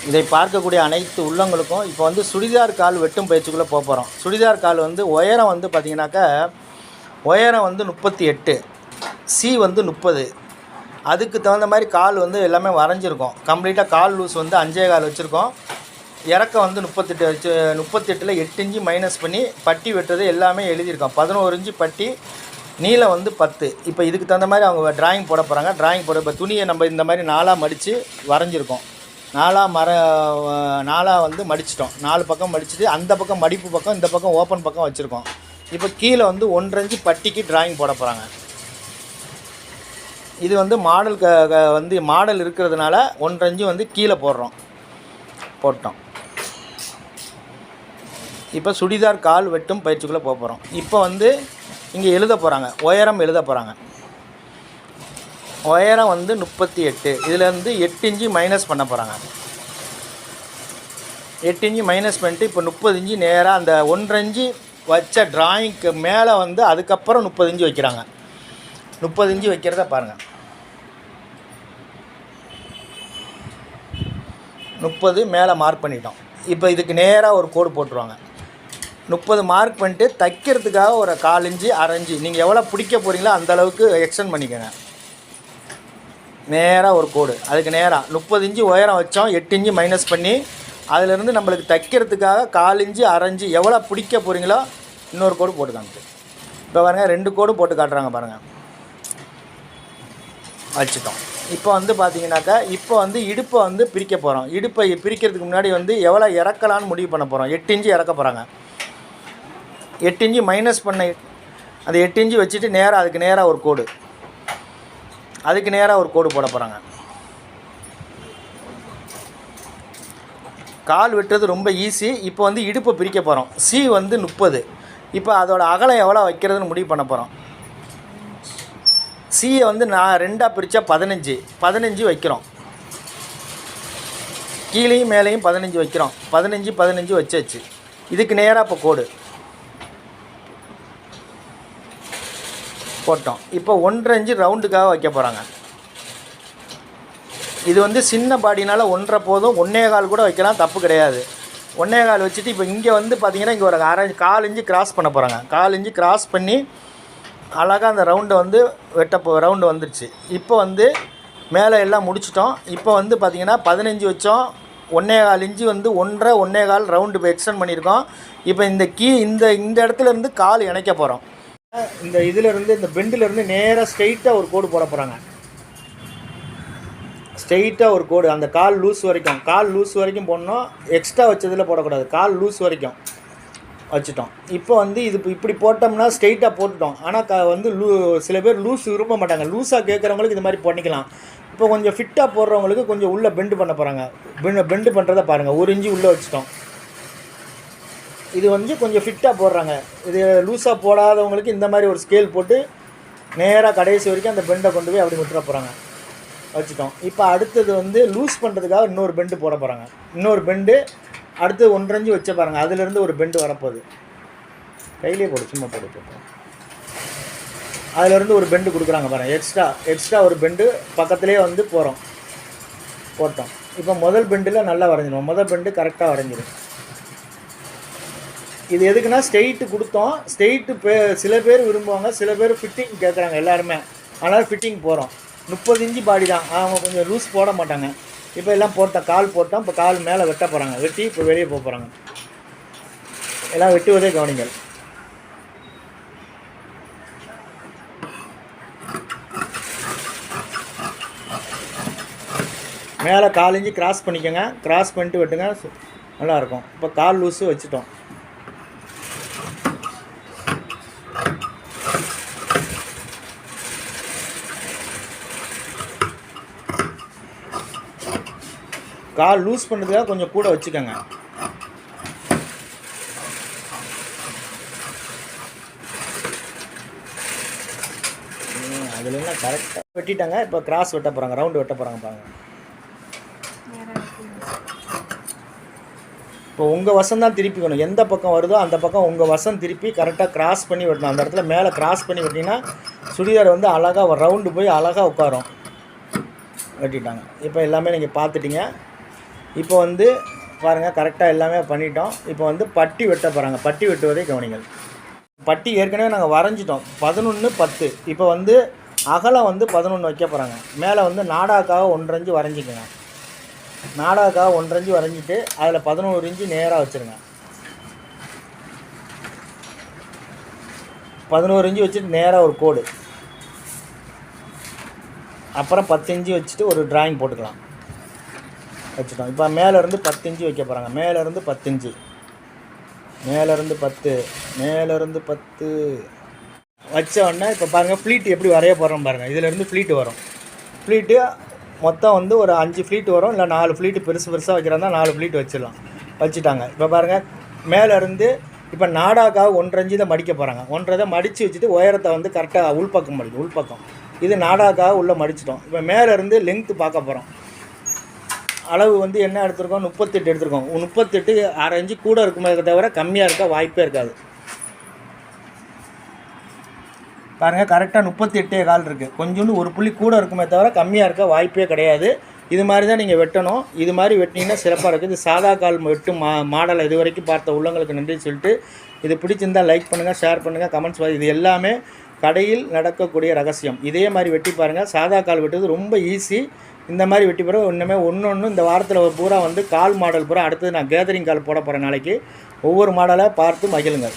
இதை பார்க்கக்கூடிய அனைத்து உள்ளங்களுக்கும் இப்போ வந்து சுடிதார் கால் வெட்டும் பயிற்சிக்குள்ளே போக போகிறோம். சுடிதார் கால் வந்து உயரம் வந்து பார்த்திங்கனாக்கா உயரம் வந்து 38, சி வந்து 30. அதுக்கு தகுந்த மாதிரி கால் வந்து எல்லாமே வரைஞ்சிருக்கோம். கம்ப்ளீட்டாக கால் லூஸ் வந்து 5.25 வச்சுருக்கோம். இறக்கம் வந்து 38 வச்சு 38ல் 8 இன்ச்சு மைனஸ் பண்ணி பட்டி வெட்டுறது எல்லாமே எழுதியிருக்கோம். 11 இன்ச்சு பட்டி, நீளம் வந்து 10. இப்போ இதுக்கு தகுந்த மாதிரி அவங்க ட்ராயிங் போட போகிறாங்க. ட்ராயிங் போட இப்போ துணியை நம்ம இந்த மாதிரி 4ஆக மடித்து வரைஞ்சிருக்கோம். 4ஆக வந்து மடிச்சிட்டோம். 4 பக்கம் மடிச்சுட்டு அந்த பக்கம் மடிப்பு பக்கம், இந்த பக்கம் ஓப்பன் பக்கம் வச்சுருக்கோம். இப்போ கீழே வந்து 1.5 இன்ச்சு பட்டிக்கு ட்ராயிங் போட போகிறாங்க. இது வந்து மாடல் வந்து மாடல் இருக்கிறதுனால 1.5 இன்ச்சு வந்து கீழே போட்டோம். இப்போ சுடிதார் கால் வெட்டும் பயிற்சிக்குள்ளே போக போகிறோம். இப்போ வந்து இங்கே எழுத போகிறாங்க, உயரம் எழுத போகிறாங்க. உயரம் வந்து 38, இதிலேருந்து 8 இன்ச்சு மைனஸ் பண்ண போகிறாங்க. 8 இன்ச்சு மைனஸ் பண்ணிட்டு இப்போ 30 இன்ச்சு நேராக அந்த 1.5 இன்ச்சு வச்ச ட்ராயிங்க்கு மேலே வந்து அதுக்கப்புறம் 30 இன்ச்சு வைக்கிறாங்க. 30 இன்ச்சு வைக்கிறத பாருங்கள். 30 மேலே மார்க் பண்ணிட்டோம். இப்போ இதுக்கு நேராக ஒரு கோடு போட்டுருவாங்க. 30 மார்க் பண்ணிட்டு தைக்கிறதுக்காக ஒரு 1/4 இன்ச்சு 1/2 இன்ச்சு நீங்கள் எவ்வளோ பிடிக்க போகிறீங்களோ அந்தளவுக்கு எக்ஸ்டெண்ட் பண்ணிக்கோங்க. நேராக ஒரு கோடு, அதுக்கு நேராக 30 இன்ச்சு உயரம் வச்சோம். 8 இன்ச்சு மைனஸ் பண்ணி அதிலிருந்து நம்மளுக்கு தைக்கிறதுக்காக 1/4 இன்ச்சு 1/2 இன்ச்சு எவ்வளோ பிடிக்க போகிறீங்களோ இன்னொரு கோடு போட்டு காமிச்சு. இப்போ பாருங்கள் 2 கோடு போட்டு காட்டுறாங்க பாருங்கள். வச்சுட்டோம். இப்போ வந்து பார்த்தீங்கன்னாக்கா இப்போ வந்து இடுப்பை வந்து பிரிக்க போகிறோம். இடுப்பை பிரிக்கிறதுக்கு முன்னாடி வந்து எவ்வளோ இறக்கலான்னு முடிவு பண்ண போகிறோம். 8 இன்ச்சு இறக்க போகிறாங்க. 8 இன்ச்சு மைனஸ் பண்ண அந்த 8 இன்ச்சு வச்சுட்டு நேராக அதுக்கு நேராக ஒரு கோடு, அதுக்கு நேராக ஒரு கோடு போட போகிறாங்க. கால் வெட்டுறது ரொம்ப ஈஸி. இப்போ வந்து இடுப்பை பிரிக்க போகிறோம். சி வந்து 30. இப்போ அதோட அகலம் எவ்வளோ வைக்கிறதுன்னு முடிவு பண்ண போகிறோம். சியை வந்து நான் 2ஆக பிரித்தா 15 வைக்கிறோம். கீழேயும் மேலேயும் 15 வைக்கிறோம். 15 வச்சாச்சு. இதுக்கு நேராக இப்போ கோடு போட்டோம். இப்போ 1.5 இன்ச்சு ரவுண்டுக்காக வைக்க போகிறாங்க. இது வந்து சின்ன பாடினால் 1.5 போதும். 1.25 கூட வைக்கலாம், தப்பு கிடையாது. 1.25 வச்சுட்டு இப்போ இங்கே வந்து பார்த்திங்கன்னா இங்கே ஒரு 1/4 இன்ச்சு கிராஸ் பண்ண போகிறாங்க. 1/4 இன்ச்சு கிராஸ் பண்ணி அழகாக அந்த ரவுண்டை வந்து ரவுண்டு வந்துடுச்சு. இப்போ வந்து மேலே எல்லாம் முடிச்சிட்டோம். இப்போ வந்து பார்த்திங்கன்னா 15 வச்சோம். 1.25 இன்ச்சு வந்து 1.5 ரவுண்டு இப்போ எக்ஸ்டெண்ட் பண்ணியிருக்கோம். இப்போ இந்த இடத்துல இருந்து கால் இணைக்க போகிறோம். இந்த இதிலேருந்து இந்த பெண்டிலேருந்து நேராக ஸ்ட்ரெயிட்டாக ஒரு கோடு போட போகிறாங்க. ஸ்ட்ரெயிட்டாக ஒரு கோடு அந்த கால் லூஸ் வரைக்கும் போடணும். எக்ஸ்ட்ரா வச்சதில் போடக்கூடாது. கால் லூஸ் வரைக்கும் வச்சுட்டோம். இப்போ வந்து இது இப்படி போட்டோம்னா ஸ்ட்ரெயிட்டாக போட்டுட்டோம். ஆனால் வந்து சில பேர் லூஸ் விரும்ப மாட்டாங்க. லூஸாக கேட்குறவங்களுக்கு இது மாதிரி பண்ணிக்கலாம். இப்போ கொஞ்சம் ஃபிட்டாக போடுறவங்களுக்கு கொஞ்சம் உள்ளே பெண்டு பண்ண போகிறாங்க. பெண்டு பண்ணுறதை பாருங்கள். 1 இன்ச்சு உள்ளே வச்சுட்டோம். இது வந்து கொஞ்சம் ஃபிட்டாக போடுறாங்க. இது லூஸாக போடாதவங்களுக்கு இந்த மாதிரி ஒரு ஸ்கேல் போட்டு நேராக கடைசி வரைக்கும் அந்த பெண்டை கொண்டு போய் அப்படி விட்டுற போகிறாங்க. வச்சுட்டோம். இப்போ அடுத்தது வந்து லூஸ் பண்ணுறதுக்காக இன்னொரு பெண்டு போட போகிறாங்க. இன்னொரு பெண்டு அடுத்து 1.5 இன்ச்சு வச்ச பாருங்கள். அதிலேருந்து ஒரு பெண்டு வரப்போகுது. கையிலே போடு, சும்மா போட்டு அதிலேருந்து ஒரு பெண்டு கொடுக்குறாங்க பாருங்கள். எக்ஸ்ட்ரா ஒரு பெண்டு பக்கத்துலேயே வந்து போட்டோம். இப்போ முதல் பெண்டில் நல்லா வரைஞ்சிடும். முதல் பெண்டு கரெக்டாக வரைஞ்சிடும். இது எதுக்குன்னா ஸ்ட்ரெயிட்டு கொடுத்தோம். ஸ்ட்ரெயிட்டு சில பேர் விரும்புவாங்க, சில பேர் ஃபிட்டிங் கேட்குறாங்க எல்லாருமே. அதனால் ஃபிட்டிங் போகிறோம். 30 இன்ச்சு பாடி தான், அவங்க கொஞ்சம் லூஸ் போட மாட்டாங்க. இப்போ எல்லாம் கால் போட்டோம். இப்போ கால் மேலே வெட்ட போகிறாங்க. வெட்டி இப்போ வெளியே போக போகிறாங்க. எல்லாம் வெட்டுவதே கவனிங்கள். மேலே 1/4 இன்ச்சு கிராஸ் பண்ணிக்கோங்க. கிராஸ் பண்ணிட்டு வெட்டுங்க, நல்லாயிருக்கும். இப்போ கால் லூஸு வச்சுட்டோம். கால் லூஸ் பண்ணுறதுக்காக கொஞ்சம் கூட வச்சுக்கோங்க. அதில் என்ன கரெக்டாக வெட்டிட்டாங்க. இப்போ கிராஸ் வெட்ட போகிறாங்க, ரவுண்டு வெட்ட போகிறாங்க பாருங்கள். இப்போ உங்கள் வசம் தான் திருப்பிக்கணும். எந்த பக்கம் வருதோ அந்த பக்கம் உங்கள் வசம் திருப்பி கரெக்டாக கிராஸ் பண்ணி வெட்டணும். அந்த இடத்துல மேலே கிராஸ் பண்ணி வெட்டிங்கன்னா சுடிதார் வந்து அழகாக ரவுண்டு போய் அழகாக உட்காரும். வெட்டிட்டாங்க. இப்போ எல்லாமே நீங்கள் பார்த்துட்டிங்க. இப்போ வந்து பாருங்கள் கரெக்டாக எல்லாமே பண்ணிட்டோம். இப்போ வந்து பட்டி வெட்ட போகிறாங்க. பட்டி வெட்டுவதை கவனிங்கள். பட்டி ஏற்கனவே நாங்கள் வரைஞ்சிட்டோம் 11 10. இப்போ வந்து அகலம் வந்து 11 வைக்க போகிறாங்க. மேலே வந்து நாடாக்காக 1 இன்ச்சு வரைஞ்சிக்கோங்க. நாடாக்காக 1 இன்ச்சு வரைஞ்சிட்டு அதில் 11 இன்ச்சு நேராக வச்சுருங்க. 11 இன்ச்சு வச்சுட்டு நேராக ஒரு கோடு, அப்புறம் 10 இன்ச்சு வச்சுட்டு ஒரு டிராயிங் போட்டுக்கலாம். வச்சுட்டோம். இப்போ மேலேருந்து 10 இன்ச்சு வைக்க போகிறாங்க. மேலேருந்து 10 இன்ச்சு, மேலேருந்து 10, மேலேருந்து 10 வச்ச உடனே இப்போ பாருங்கள் ஃப்ளீட் எப்படி வரைய போகிறோம் பாருங்கள். இதிலேருந்து ஃப்ளீட்டு வரும். ஃப்ளீட்டு மொத்தம் வந்து ஒரு 5 ஃப்ளீட் வரும். இல்லை 4 ஃப்ளீட்டு பெருசாக வைக்கிறதா 4 ஃப்ளீட் வச்சிடலாம். வச்சுட்டாங்க. இப்போ பாருங்கள் மேலேருந்து இப்போ நாடாக்காக 1 இன்ச்சு தான் மடிக்க போகிறாங்க. 1 தான் மடித்து வச்சுட்டு உயரத்தை வந்து கரெக்டாக உள்பக்கம் மடிக்கும். உள்பக்கம் இது நாடாக்காக உள்ளே மடிச்சிட்டோம். இப்போ மேலேருந்து லெங்க்த்து பார்க்க போகிறோம். அளவு வந்து என்ன எடுத்துருக்கோம்? 38 எடுத்துருக்கோம். 38 1/2 இன்ச்சு கூட இருக்குமே தவிர கம்மியாக இருக்க வாய்ப்பே இருக்காது. பாருங்கள் கரெக்டாக 38.25 இருக்குது. கொஞ்சோண்டு ஒரு புள்ளி கூட இருக்குமே தவிர கம்மியாக இருக்க வாய்ப்பே கிடையாது. இது மாதிரி தான் நீங்கள் வெட்டணும். இது மாதிரி வெட்டினீங்கன்னா சிறப்பாக இருக்குது. இது சாதா கால் வெட்டு மாடலை இது வரைக்கும் பார்த்த உள்ளங்களுக்கு நன்றி சொல்லிட்டு, இது பிடிச்சிருந்தால் லைக் பண்ணுங்கள், ஷேர் பண்ணுங்கள், கமெண்ட்ஸ் பண்ணுங்கள். இது எல்லாமே கடையில் நடக்கக்கூடிய ரகசியம். இதே மாதிரி வெட்டி பாருங்கள். சாதா கால் வெட்டுறது ரொம்ப ஈஸி. இந்த மாதிரி வெட்டி பிறகு ஒன்றுமே ஒன்று இந்த வாரத்தில் பூரா வந்து கால் மாடல் பூரா அடுத்தது நான் கேதரிங் கால் போட போகிறேன் நாளைக்கு. ஒவ்வொரு மாடலாக பார்த்து மகிழுங்கள்.